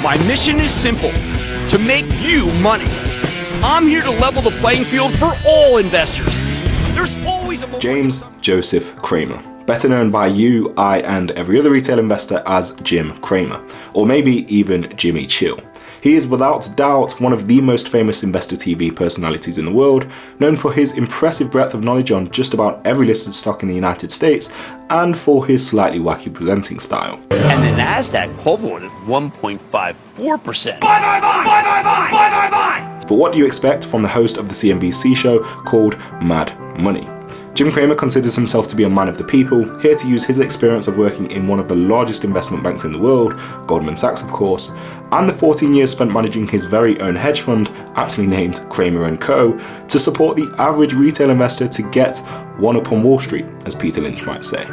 My mission is simple: to make you money. I'm here to level the playing field for all investors. There's always a James Joseph Cramer, better known by you, I, and every other retail investor as Jim Cramer, or maybe even Jimmy Chill. He is without doubt one of the most famous investor TV personalities in the world, known for his impressive breadth of knowledge on just about every listed stock in the United States, and for his slightly wacky presenting style. And the NASDAQ hovered at 1.54%. But what do you expect from the host of the CNBC show called Mad Money? Jim Cramer considers himself to be a man of the people, here to use his experience of working in one of the largest investment banks in the world, Goldman Sachs of course, and the 14 years spent managing his very own hedge fund, aptly named Cramer & Co., to support the average retail investor to get one up on Wall Street, as Peter Lynch might say.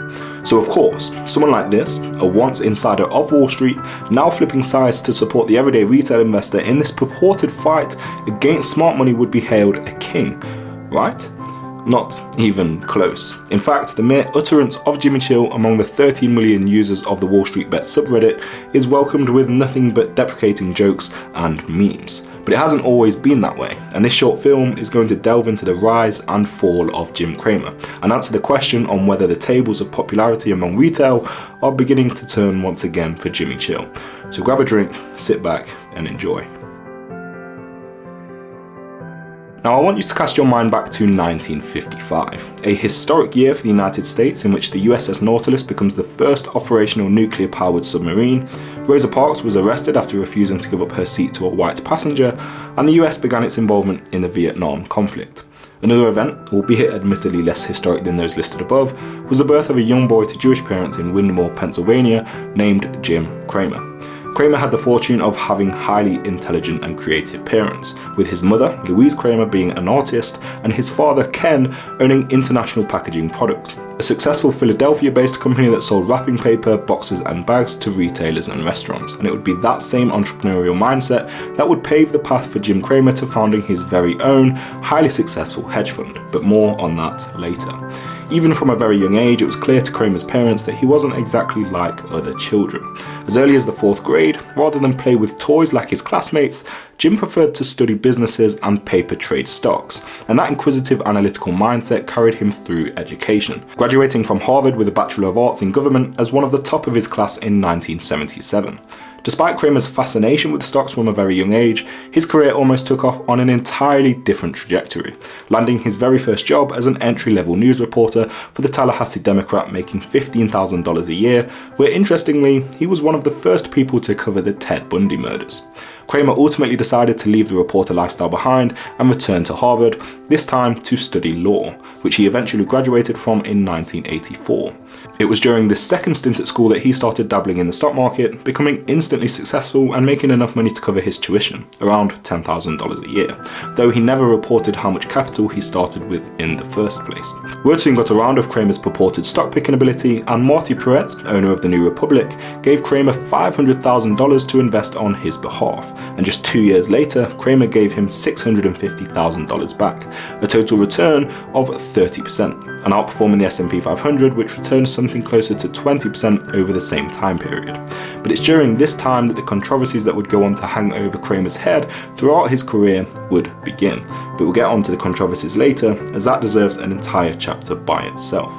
So of course, someone like this, a once insider of Wall Street, now flipping sides to support the everyday retail investor in this purported fight against smart money, would be hailed a king, right? Not even close. In fact, the mere utterance of Jimmy Chill among the 13 million users of the WallStreetBets subreddit is welcomed with nothing but deprecating jokes and memes. But it hasn't always been that way, and this short film is going to delve into the rise and fall of Jim Cramer, and answer the question on whether the tables of popularity among retail are beginning to turn once again for Jimmy Chill. So grab a drink, sit back, and enjoy. Now I want you to cast your mind back to 1955, a historic year for the United States in which the USS Nautilus becomes the first operational nuclear-powered submarine. Rosa Parks was arrested after refusing to give up her seat to a white passenger, and the US began its involvement in the Vietnam conflict. Another event, albeit admittedly less historic than those listed above, was the birth of a young boy to Jewish parents in Windmore, Pennsylvania, named Jim Cramer. Cramer had the fortune of having highly intelligent and creative parents, with his mother, Louise Cramer, being an artist, and his father, Ken, owning International Packaging Products, a successful Philadelphia-based company that sold wrapping paper, boxes, and bags to retailers and restaurants. And it would be that same entrepreneurial mindset that would pave the path for Jim Cramer to founding his very own, highly successful hedge fund, but more on that later. Even from a very young age, it was clear to Cramer's parents that he wasn't exactly like other children. As early as the 4th grade, rather than play with toys like his classmates, Jim preferred to study businesses and paper trade stocks, and that inquisitive analytical mindset carried him through education, graduating from Harvard with a Bachelor of Arts in Government as one of the top of his class in 1977. Despite Cramer's fascination with stocks from a very young age, his career almost took off on an entirely different trajectory, landing his very first job as an entry-level news reporter for the Tallahassee Democrat, making $15,000 a year, where interestingly, he was one of the first people to cover the Ted Bundy murders. Cramer ultimately decided to leave the reporter lifestyle behind and return to Harvard, this time to study law, which he eventually graduated from in 1984. It was during this second stint at school that he started dabbling in the stock market, becoming instantly successful and making enough money to cover his tuition, around $10,000 a year, though he never reported how much capital he started with in the first place. Word soon got around of Cramer's purported stock picking ability, and Marty Perret, owner of the New Republic, gave Cramer $500,000 to invest on his behalf, and just 2 years later, Cramer gave him $650,000 back, a total return of 30%, and outperforming the S&P 500, which returned something closer to 20% over the same time period. But it's during this time that the controversies that would go on to hang over Cramer's head throughout his career would begin. But we'll get on to the controversies later, as that deserves an entire chapter by itself.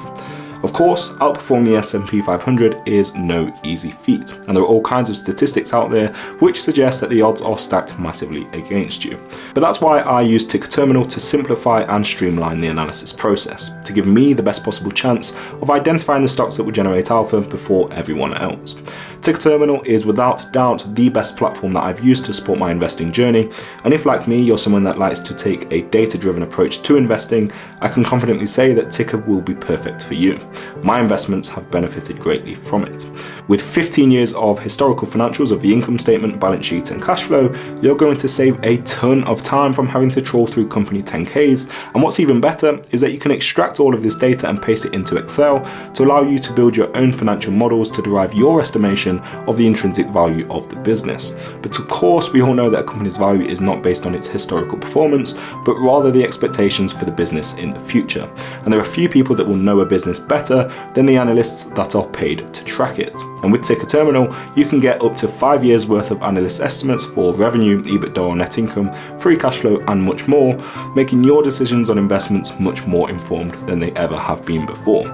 Of course, outperforming the S&P 500 is no easy feat, and there are all kinds of statistics out there which suggest that the odds are stacked massively against you. But that's why I use Ticker Terminal to simplify and streamline the analysis process, to give me the best possible chance of identifying the stocks that will generate alpha before everyone else. Ticker Terminal is without doubt the best platform that I've used to support my investing journey, and if like me you're someone that likes to take a data-driven approach to investing, I can confidently say that Ticker will be perfect for you. My investments have benefited greatly from it. With 15 years of historical financials of the income statement, balance sheet and cash flow, you're going to save a ton of time from having to trawl through company 10Ks, and what's even better is that you can extract all of this data and paste it into Excel to allow you to build your own financial models to derive your estimation of the intrinsic value of the business. But of course, we all know that a company's value is not based on its historical performance, but rather the expectations for the business in the future. And there are few people that will know a business better than the analysts that are paid to track it. And with Ticker Terminal, you can get up to 5 years worth of analyst estimates for revenue, EBITDA or net income, free cash flow and much more, making your decisions on investments much more informed than they ever have been before.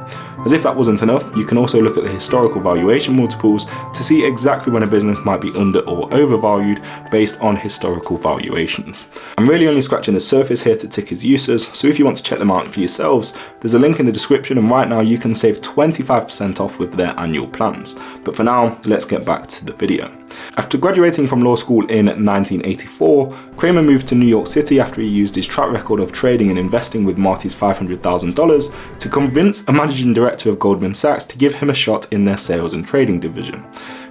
As if that wasn't enough, you can also look at the historical valuation multiples to see exactly when a business might be under or overvalued based on historical valuations. I'm really only scratching the surface here to Ticker's uses, so if you want to check them out for yourselves, there's a link in the description, and right now you can save 25% off with their annual plans. But for now, let's get back to the video. After graduating from law school in 1984, Cramer moved to New York City after he used his track record of trading and investing with Marty's $500,000 to convince a managing director of Goldman Sachs to give him a shot in their sales and trading division.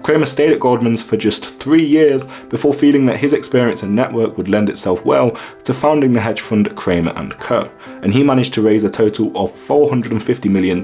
Cramer stayed at Goldman's for just 3 years before feeling that his experience and network would lend itself well to founding the hedge fund Cramer & Co. And he managed to raise a total of $450 million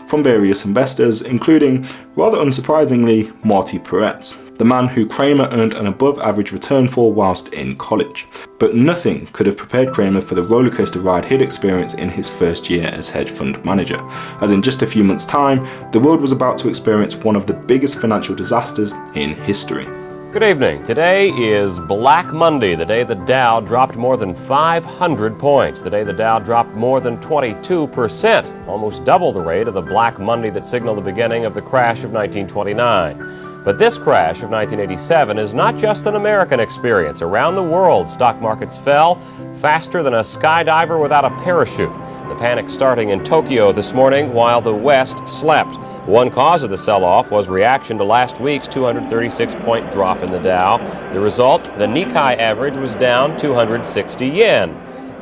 from various investors, including, rather unsurprisingly, Marty Peretz, the man who Cramer earned an above average return for whilst in college. But nothing could have prepared Cramer for the rollercoaster ride he'd experienced in his first year as hedge fund manager, as in just a few months' time, the world was about to experience one of the biggest financial disasters in history. Good evening. Today is Black Monday, the day the Dow dropped more than 500 points, the day the Dow dropped more than 22%, almost double the rate of the Black Monday that signaled the beginning of the crash of 1929. But this crash of 1987 is not just an American experience. Around the world, stock markets fell faster than a skydiver without a parachute. The panic starting in Tokyo this morning while the West slept. One cause of the sell-off was reaction to last week's 236-point drop in the Dow. The result, the Nikkei average was down 260 yen.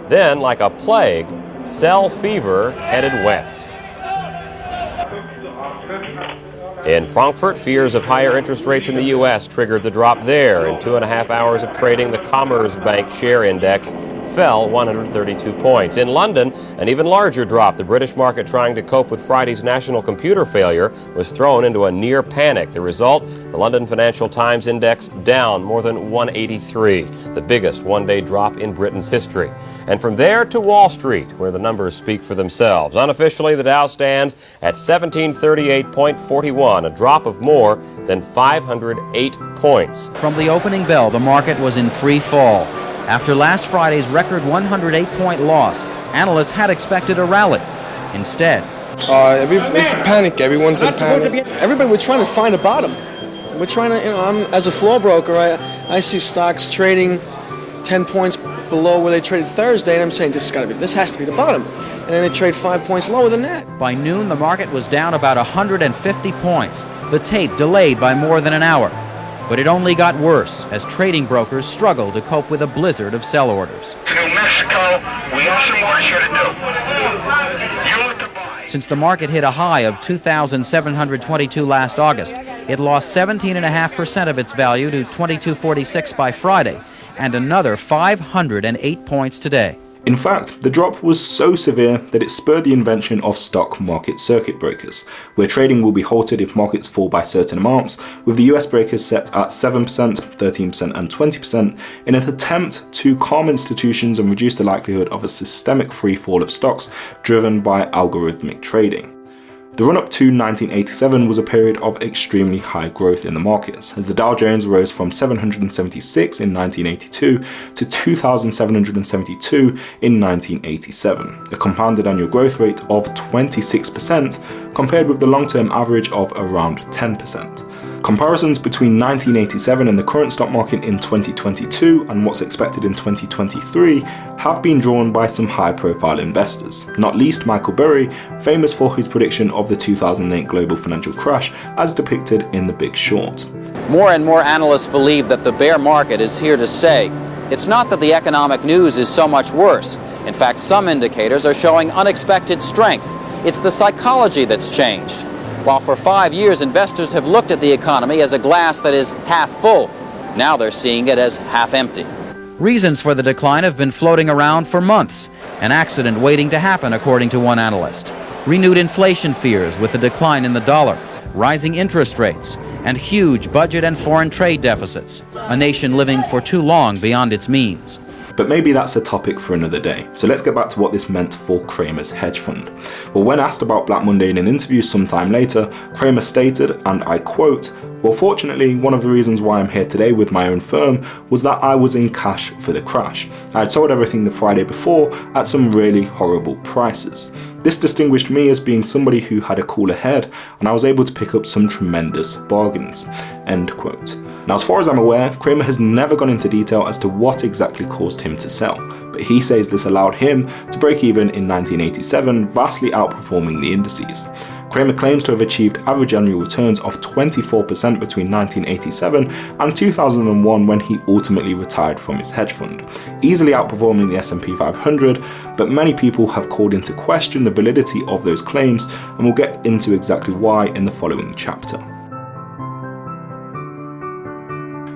Then, like a plague, sell fever headed west. In Frankfurt, fears of higher interest rates in the U.S. triggered the drop there. In 2.5 hours of trading, the Commerzbank share index fell 132 points. In London, an even larger drop. The British market, trying to cope with Friday's national computer failure, was thrown into a near panic. The result, the London Financial Times index down more than 183, the biggest one-day drop in Britain's history. And from there to Wall Street, where the numbers speak for themselves. Unofficially, the Dow stands at 1738.41, a drop of more than 508 points. From the opening bell, the market was in free fall. After last Friday's record 108-point loss, analysts had expected a rally. Instead, it's a panic. Everyone's in panic. Everybody, we're trying to find a bottom. We're trying to, as a floor broker, I see stocks trading 10 points below where they traded Thursday, and I'm saying this has to be the bottom. And then they trade 5 points lower than that. By noon, the market was down about 150 points. The tape delayed by more than an hour. But it only got worse as trading brokers struggled to cope with a blizzard of sell orders. New Mexico, we have some work here to do. You look to buy. Since the market hit a high of 2,722 last August, it lost 17.5% of its value to 2246 by Friday, and another 508 points today. In fact, the drop was so severe that it spurred the invention of stock market circuit breakers, where trading will be halted if markets fall by certain amounts, with the US breakers set at 7%, 13% and 20% in an attempt to calm institutions and reduce the likelihood of a systemic free fall of stocks driven by algorithmic trading. The run-up to 1987 was a period of extremely high growth in the markets, as the Dow Jones rose from 776 in 1982 to 2,772 in 1987, a compounded annual growth rate of 26% compared with the long-term average of around 10%. Comparisons between 1987 and the current stock market in 2022 and what's expected in 2023 have been drawn by some high-profile investors, not least Michael Burry, famous for his prediction of the 2008 global financial crash as depicted in The Big Short. More and more analysts believe that the bear market is here to stay. It's not that the economic news is so much worse. In fact, some indicators are showing unexpected strength. It's the psychology that's changed. While for 5 years investors have looked at the economy as a glass that is half full, now they're seeing it as half empty. Reasons for the decline have been floating around for months. An accident waiting to happen, according to one analyst. Renewed inflation fears with the decline in the dollar, rising interest rates, and huge budget and foreign trade deficits. A nation living for too long beyond its means. But maybe that's a topic for another day. So let's get back to what this meant for Cramer's hedge fund. Well, when asked about Black Monday in an interview sometime later, Cramer stated, and I quote, "Well, fortunately, one of the reasons why I'm here today with my own firm was that I was in cash for the crash. I had sold everything the Friday before at some really horrible prices. This distinguished me as being somebody who had a cooler head, and I was able to pick up some tremendous bargains." End quote. Now, as far as I'm aware, Cramer has never gone into detail as to what exactly caused him to sell, but he says this allowed him to break even in 1987, vastly outperforming the indices. Cramer claims to have achieved average annual returns of 24% between 1987 and 2001 when he ultimately retired from his hedge fund, easily outperforming the S&P 500, but many people have called into question the validity of those claims, and we'll get into exactly why in the following chapter.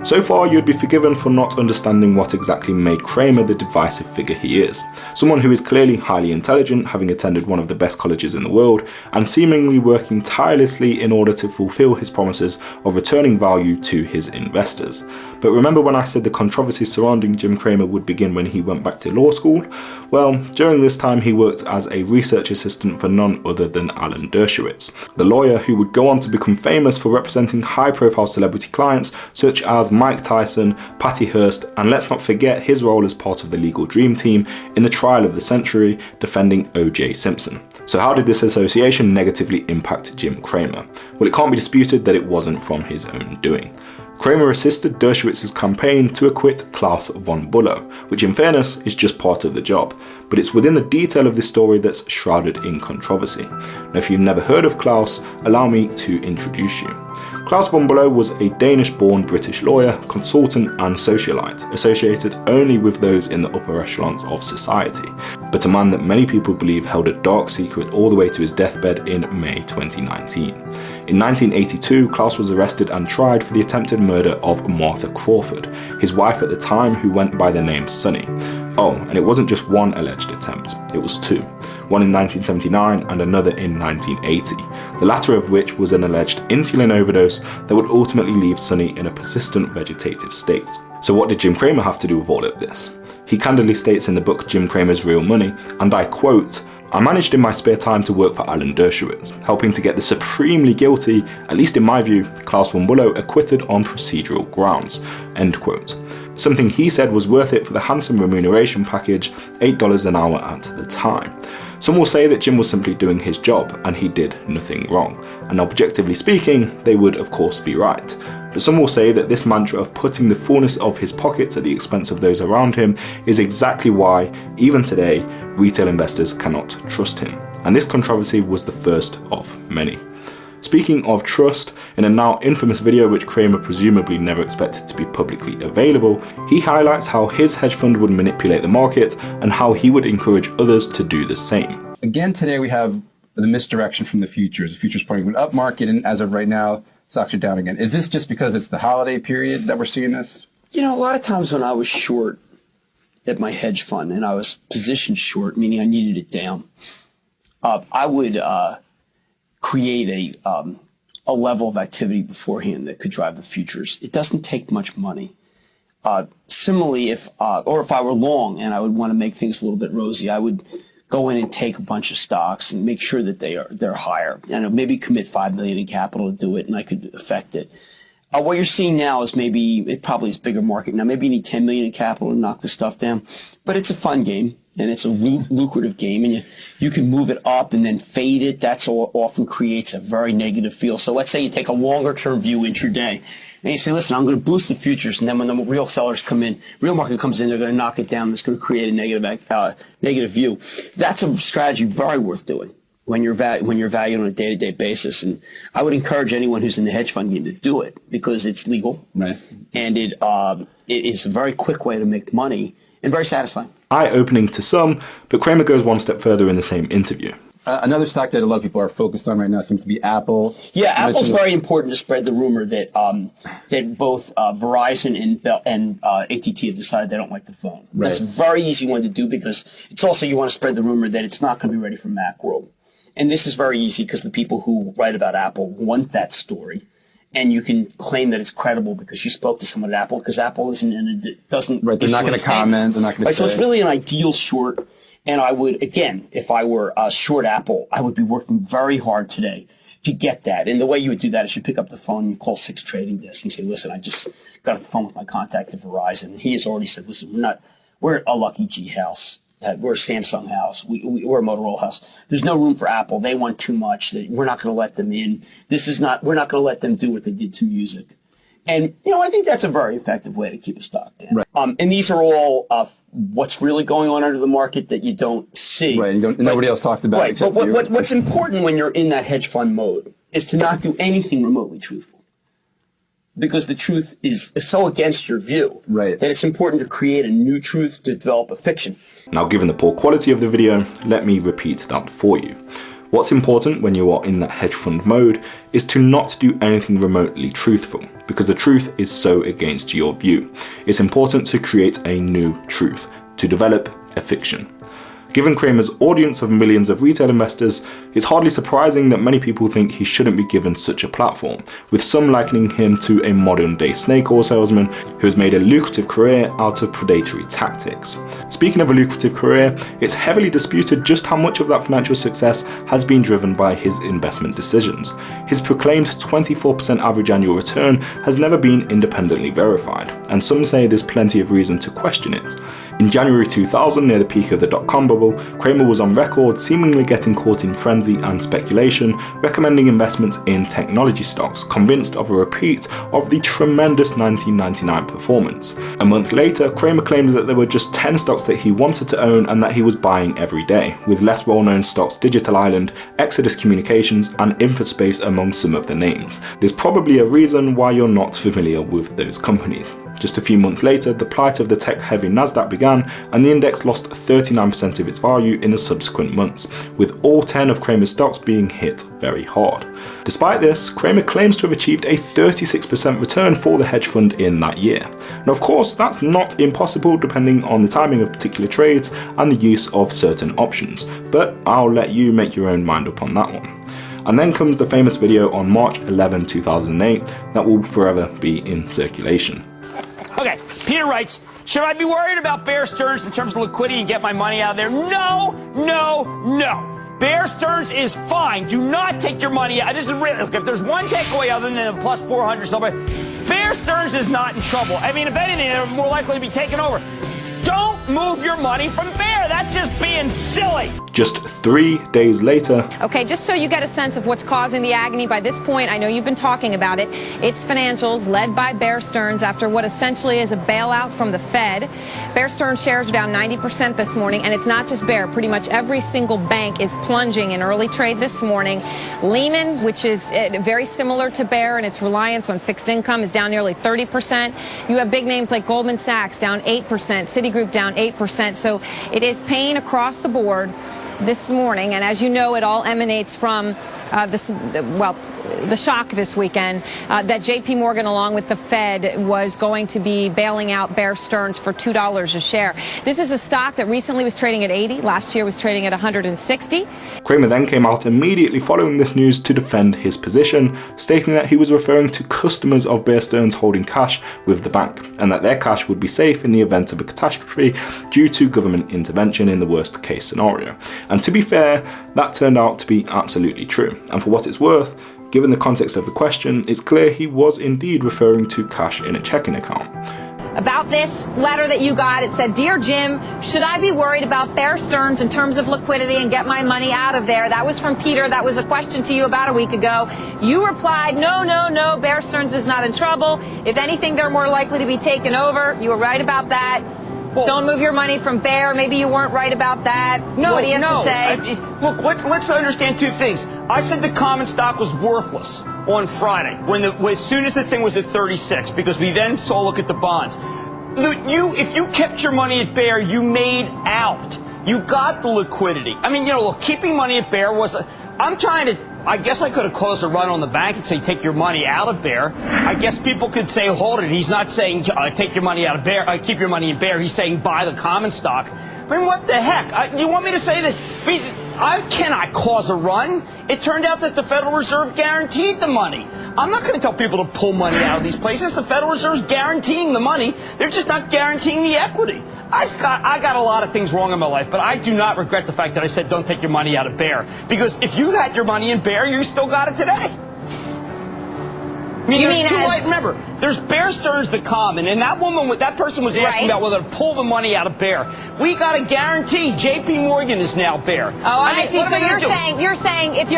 So far, you'd be forgiven for not understanding what exactly made Cramer the divisive figure he is. Someone who is clearly highly intelligent, having attended one of the best colleges in the world, and seemingly working tirelessly in order to fulfill his promises of returning value to his investors. But remember when I said the controversy surrounding Jim Cramer would begin when he went back to law school? Well, during this time he worked as a research assistant for none other than Alan Dershowitz, the lawyer who would go on to become famous for representing high-profile celebrity clients such as Mike Tyson, Patty Hearst, and let's not forget his role as part of the legal dream team in the trial of the century defending O.J. Simpson. So how did this association negatively impact Jim Cramer? Well, it can't be disputed that it wasn't from his own doing. Cramer assisted Dershowitz's campaign to acquit Klaus von Bülow, which in fairness is just part of the job, but it's within the detail of this story that's shrouded in controversy. Now, if you've never heard of Klaus, allow me to introduce you. Klaus von Bülow was a Danish-born British lawyer, consultant and socialite, associated only with those in the upper echelons of society, but a man that many people believe held a dark secret all the way to his deathbed in May 2019. In 1982, Klaus was arrested and tried for the attempted murder of Martha Crawford, his wife at the time, who went by the name Sunny. Oh, and it wasn't just one alleged attempt, it was two. One in 1979 and another in 1980, the latter of which was an alleged insulin overdose that would ultimately leave Sunny in a persistent vegetative state. So what did Jim Cramer have to do with all of this? He candidly states in the book Jim Cramer's Real Money, and I quote, "I managed in my spare time to work for Alan Dershowitz, helping to get the supremely guilty, at least in my view, Klaus von Bülow acquitted on procedural grounds." End quote. Something he said was worth it for the handsome remuneration package, $8 an hour at the time. Some will say that Jim was simply doing his job and he did nothing wrong, and objectively speaking, they would of course be right. But some will say that this mantra of putting the fullness of his pockets at the expense of those around him is exactly why, even today, retail investors cannot trust him. And this controversy was the first of many. Speaking of trust, in a now infamous video which Cramer presumably never expected to be publicly available, he highlights how his hedge fund would manipulate the market and how he would encourage others to do the same. Again, today we have the misdirection from the futures. The futures pointing up market, and as of right now, stocks are down again. Is this just because it's the holiday period that we're seeing this? You know, a lot of times when I was short at my hedge fund and I was positioned short, meaning I needed it down, I would create a level of activity beforehand that could drive the futures. It doesn't take much money. Similarly, if I were long and I would want to make things a little bit rosy, I would go in and take a bunch of stocks and make sure that they're higher, and maybe commit $5 million in capital to do it, and I could affect it. What you're seeing now is it probably is bigger market now. Maybe you need $10 million in capital to knock the stuff down, but it's a fun game. And it's a lucrative game, and you can move it up and then fade it. That's often creates a very negative feel. So let's say you take a longer-term view intraday, and you say, listen, I'm going to boost the futures, and then when the real sellers come in, real market comes in, they're going to knock it down. That's going to create a negative view. That's a strategy very worth doing when you're valued on a day-to-day basis. And I would encourage anyone who's in the hedge fund game to do it because it's legal, right? And it is a very quick way to make money and very satisfying. Eye-opening to some, but Cramer goes one step further in the same interview. Another stock that a lot of people are focused on right now seems to be Apple. Yeah, Apple's very important to spread the rumor that both Verizon and AT&T have decided they don't like the phone. Right. That's a very easy one to do because it's also you want to spread the rumor that it's not going to be ready for Macworld. And this is very easy because the people who write about Apple want that story. and you can claim that it's credible because you spoke to someone at Apple, because Apple doesn't. Right, they're not going to comment. They're not going to. So it's really an ideal short. And I would, again, if I were short Apple, I would be working very hard today to get that. And the way you would do that is you pick up the phone, you call 6 trading desks, and you say, listen, I just got off the phone with my contact at Verizon. And he has already said, listen, we're a Lucky G house. We're a Samsung house. We're a Motorola house. There's no room for Apple. They want too much. We're not going to let them in. We're not going to let them do what they did to music. And, I think that's a very effective way to keep a stock down. Right. And these are all what's really going on under the market that you don't see. Right. Nobody else talks about it. Right. But what's important when you're in that hedge fund mode is to not do anything remotely truthful. Because the truth is so against your view that it's important to create a new truth, to develop a fiction. Now, given the poor quality of the video, let me repeat that for you. What's important when you are in that hedge fund mode is to not do anything remotely truthful, because the truth is so against your view. It's important to create a new truth, to develop a fiction. Given Cramer's audience of millions of retail investors, it's hardly surprising that many people think he shouldn't be given such a platform, with some likening him to a modern-day snake oil salesman who has made a lucrative career out of predatory tactics. Speaking of a lucrative career, it's heavily disputed just how much of that financial success has been driven by his investment decisions. His proclaimed 24% average annual return has never been independently verified, and some say there's plenty of reason to question it. In January 2000, near the peak of the dot-com bubble, Cramer was on record seemingly getting caught in frenzy and speculation, recommending investments in technology stocks, convinced of a repeat of the tremendous 1999 performance. A month later, Cramer claimed that there were just 10 stocks that he wanted to own and that he was buying every day, with less well-known stocks Digital Island, Exodus Communications, and Infospace among some of the names. There's probably a reason why you're not familiar with those companies. Just a few months later, the plight of the tech-heavy Nasdaq began, and the index lost 39% of its value in the subsequent months, with all 10 of Cramer's stocks being hit very hard. Despite this, Cramer claims to have achieved a 36% return for the hedge fund in that year. Now, of course, that's not impossible depending on the timing of particular trades and the use of certain options, but I'll let you make your own mind up on that one. And then comes the famous video on March 11, 2008 that will forever be in circulation. Okay, Peter writes, should I be worried about Bear Stearns in terms of liquidity and get my money out of there? No, no, no. Bear Stearns is fine. Do not take your money out. This is real. Look, if there's one takeaway other than a plus 400 somewhere, Bear Stearns is not in trouble. I mean, if anything, they're more likely to be taken over. Don't move your money from Bear. That's just being silly. Just 3 days later. Okay, just so you get a sense of what's causing the agony by this point, I know you've been talking about it. It's financials led by Bear Stearns after what essentially is a bailout from the Fed. Bear Stearns shares are down 90% this morning, and it's not just Bear. Pretty much every single bank is plunging in early trade this morning. Lehman, which is very similar to Bear and its reliance on fixed income, is down nearly 30%. You have big names like Goldman Sachs down 8%, Citigroup down 8%. So it is pain across the board this morning, and as you know, it all emanates from the shock this weekend that J.P. Morgan, along with the Fed, was going to be bailing out Bear Stearns for $2 a share. This is a stock that recently was trading at 80. Last year was trading at 160. Cramer then came out immediately following this news to defend his position, stating that he was referring to customers of Bear Stearns holding cash with the bank, and that their cash would be safe in the event of a catastrophe due to government intervention in the worst case scenario. And to be fair, that turned out to be absolutely true. And for what it's worth, given the context of the question, it's clear he was indeed referring to cash in a checking account. About this letter that you got, it said, Dear Jim, should I be worried about Bear Stearns in terms of liquidity and get my money out of there? That was from Peter. That was a question to you about a week ago. You replied, no, no, no, Bear Stearns is not in trouble. If anything, they're more likely to be taken over. You were right about that. Well, don't move your money from Bear. Maybe you weren't right about that. No, what do you have to say? Look, let's understand two things. I said the common stock was worthless on Friday, as soon as the thing was at 36, because we then saw a look at the bonds. If you kept your money at Bear, you made out. You got the liquidity. I mean, look, keeping money at Bear was... I guess I could have caused a run on the bank and say, take your money out of Bear. I guess people could say, hold it. He's not saying, take your money out of Bear, keep your money in Bear. He's saying, buy the common stock. I mean, what the heck? You want me to say that? I cannot cause a run. It turned out that the Federal Reserve guaranteed the money. I'm not going to tell people to pull money out of these places. The Federal Reserve's guaranteeing the money. They're just not guaranteeing the equity. I got a lot of things wrong in my life, but I do not regret the fact that I said don't take your money out of Bear. Because if you had your money in Bear, you still got it today. I mean, there's two ways. Remember, there's Bear Stearns the common, and that person was asking about whether to pull the money out of Bear. We got a guarantee. J.P. Morgan is now Bear. Oh, I see. So you're saying if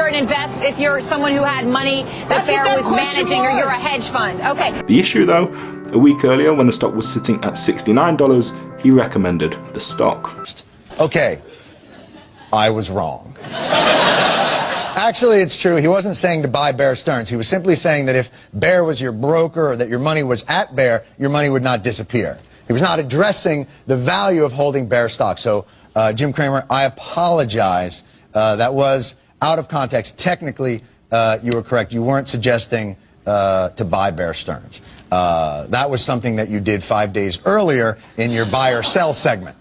you're someone who had money that Bear was managing, or you're a hedge fund. Okay. The issue, though, a week earlier when the stock was sitting at $69, he recommended the stock. Okay, I was wrong. Actually, it's true. He wasn't saying to buy Bear Stearns. He was simply saying that if Bear was your broker or that your money was at Bear, your money would not disappear. He was not addressing the value of holding Bear stock. So, Jim Cramer, I apologize. That was out of context. Technically, you were correct. You weren't suggesting to buy Bear Stearns. That was something that you did 5 days earlier in your buy or sell segment.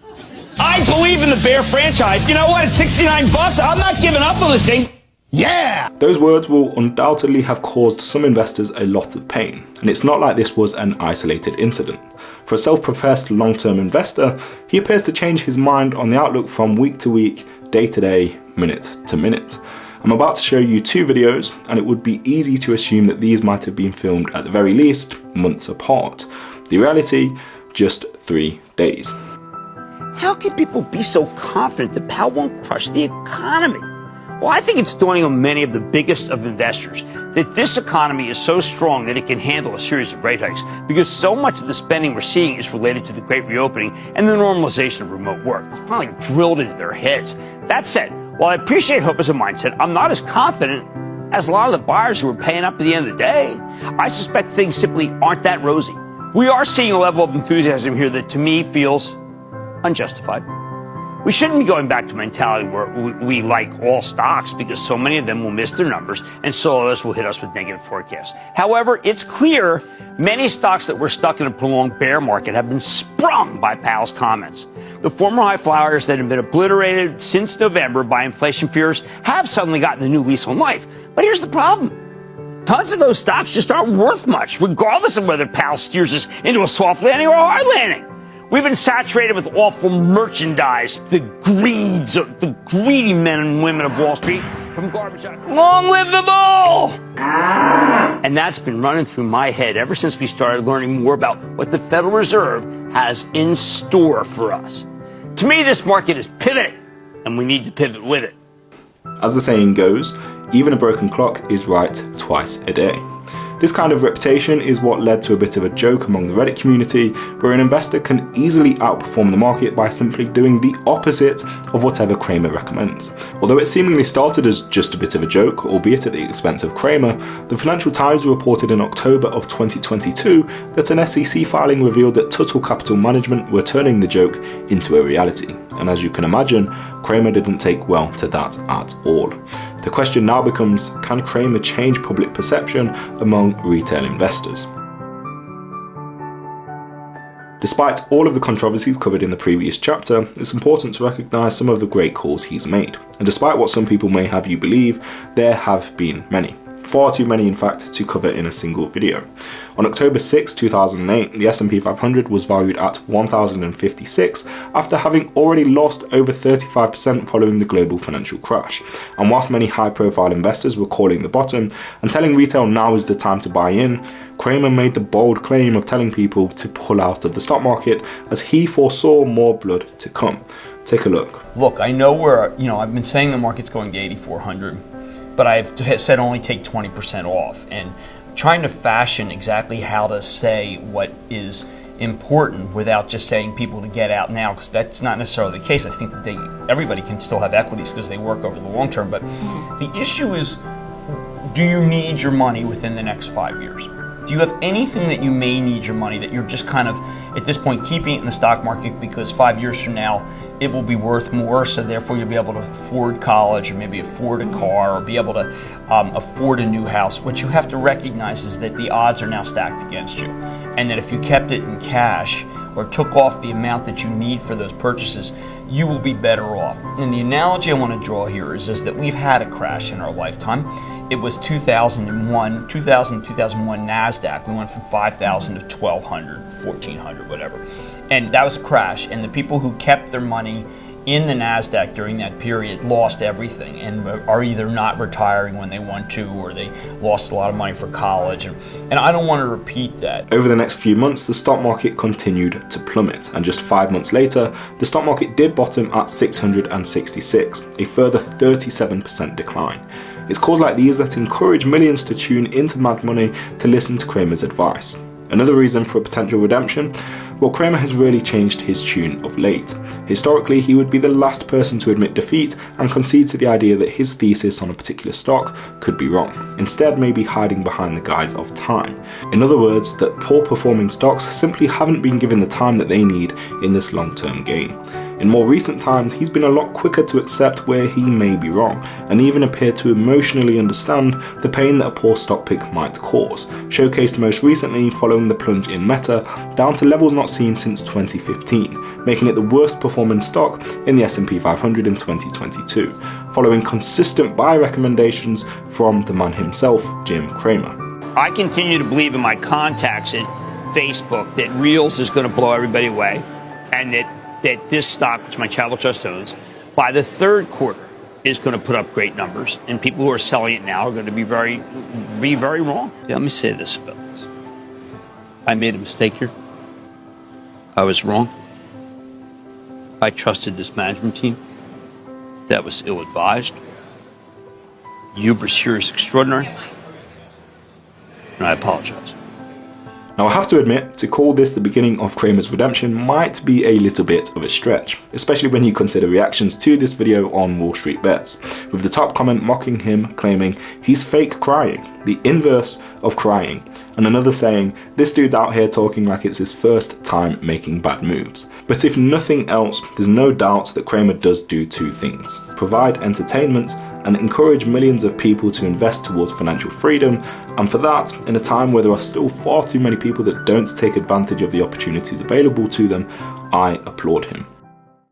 I believe in the Bear franchise. You know what? It's $69. I'm not giving up on this thing. Yeah! Those words will undoubtedly have caused some investors a lot of pain, and it's not like this was an isolated incident. For a self-professed long-term investor, he appears to change his mind on the outlook from week to week, day to day, minute to minute. I'm about to show you two videos, and it would be easy to assume that these might have been filmed at the very least months apart. The reality, just 3 days. How can people be so confident that Powell won't crush the economy? Well, I think it's dawning on many of the biggest of investors that this economy is so strong that it can handle a series of rate hikes, because so much of the spending we're seeing is related to the great reopening and the normalization of remote work. It's finally drilled into their heads. That said, while I appreciate hope as a mindset, I'm not as confident as a lot of the buyers who are paying up at the end of the day. I suspect things simply aren't that rosy. We are seeing a level of enthusiasm here that to me feels unjustified. We shouldn't be going back to a mentality where we like all stocks because so many of them will miss their numbers and so others will hit us with negative forecasts. However, it's clear many stocks that were stuck in a prolonged bear market have been sprung by Powell's comments. The former high flyers that have been obliterated since November by inflation fears have suddenly gotten a new lease on life. But here's the problem. Tons of those stocks just aren't worth much, regardless of whether Powell steers us into a soft landing or a hard landing. We've been saturated with awful merchandise, the greedy men and women of Wall Street, from garbage out. Long live the bull! And that's been running through my head ever since we started learning more about what the Federal Reserve has in store for us. To me, this market is pivoting, and we need to pivot with it. As the saying goes, even a broken clock is right twice a day. This kind of reputation is what led to a bit of a joke among the Reddit community, where an investor can easily outperform the market by simply doing the opposite of whatever Cramer recommends. Although it seemingly started as just a bit of a joke, albeit at the expense of Cramer, the Financial Times reported in October of 2022 that an SEC filing revealed that Tuttle Capital Management were turning the joke into a reality. And as you can imagine, Cramer didn't take well to that at all. The question now becomes, can Cramer change public perception among retail investors? Despite all of the controversies covered in the previous chapter, it's important to recognise some of the great calls he's made. And despite what some people may have you believe, there have been many. Far too many, in fact, to cover in a single video. On October 6, 2008, the S&P 500 was valued at 1,056 after having already lost over 35% following the global financial crash. And whilst many high-profile investors were calling the bottom and telling retail now is the time to buy in, Cramer made the bold claim of telling people to pull out of the stock market as he foresaw more blood to come. Take a look. Look, I know I've been saying the market's going to 8,400. But I've said only take 20% off, and trying to fashion exactly how to say what is important without just saying people to get out now, because that's not necessarily the case. I think that everybody can still have equities because they work over the long term, but the issue is, do you need your money within the next 5 years? Do you have anything that you may need your money that you're just kind of, at this point, keeping it in the stock market because 5 years from now it will be worth more, so therefore you'll be able to afford college or maybe afford a car or be able to afford a new house? What you have to recognize is that the odds are now stacked against you, and that if you kept it in cash or took off the amount that you need for those purchases, you will be better off. And the analogy I want to draw here is that we've had a crash in our lifetime. it was 2001 NASDAQ. We went from 5,000 to 1,200, 1,400, whatever. And that was a crash. And the people who kept their money in the NASDAQ during that period lost everything and are either not retiring when they want to, or they lost a lot of money for college. And I don't want to repeat that. Over the next few months, the stock market continued to plummet, and just 5 months later, the stock market did bottom at 666, a further 37% decline. It's calls like these that encourage millions to tune into Mad Money to listen to Cramer's advice. Another reason for a potential redemption? Well, Cramer has really changed his tune of late. Historically, he would be the last person to admit defeat and concede to the idea that his thesis on a particular stock could be wrong, instead maybe hiding behind the guise of time. In other words, that poor performing stocks simply haven't been given the time that they need in this long-term game. In more recent times, he's been a lot quicker to accept where he may be wrong, and even appear to emotionally understand the pain that a poor stock pick might cause, showcased most recently following the plunge in Meta down to levels not seen since 2015, making it the worst performing stock in the S&P 500 in 2022, following consistent buy recommendations from the man himself, Jim Cramer. I continue to believe in my contacts at Facebook that Reels is going to blow everybody away, and that this stock, which my travel trust owns, by the third quarter is going to put up great numbers, and people who are selling it now are going to be very wrong. Let me say this about this. I made a mistake here. I was wrong. I trusted this management team. That was ill-advised. Hubris here is extraordinary, and I apologize. Now, I have to admit, to call this the beginning of Cramer's redemption might be a little bit of a stretch, especially when you consider reactions to this video on WallStreetBets, with the top comment mocking him, claiming he's fake crying, the inverse of crying, and another saying, this dude's out here talking like it's his first time making bad moves. But if nothing else, there's no doubt that Cramer does do two things: provide entertainment and encourage millions of people to invest towards financial freedom, and for that, in a time where there are still far too many people that don't take advantage of the opportunities available to them, I applaud him.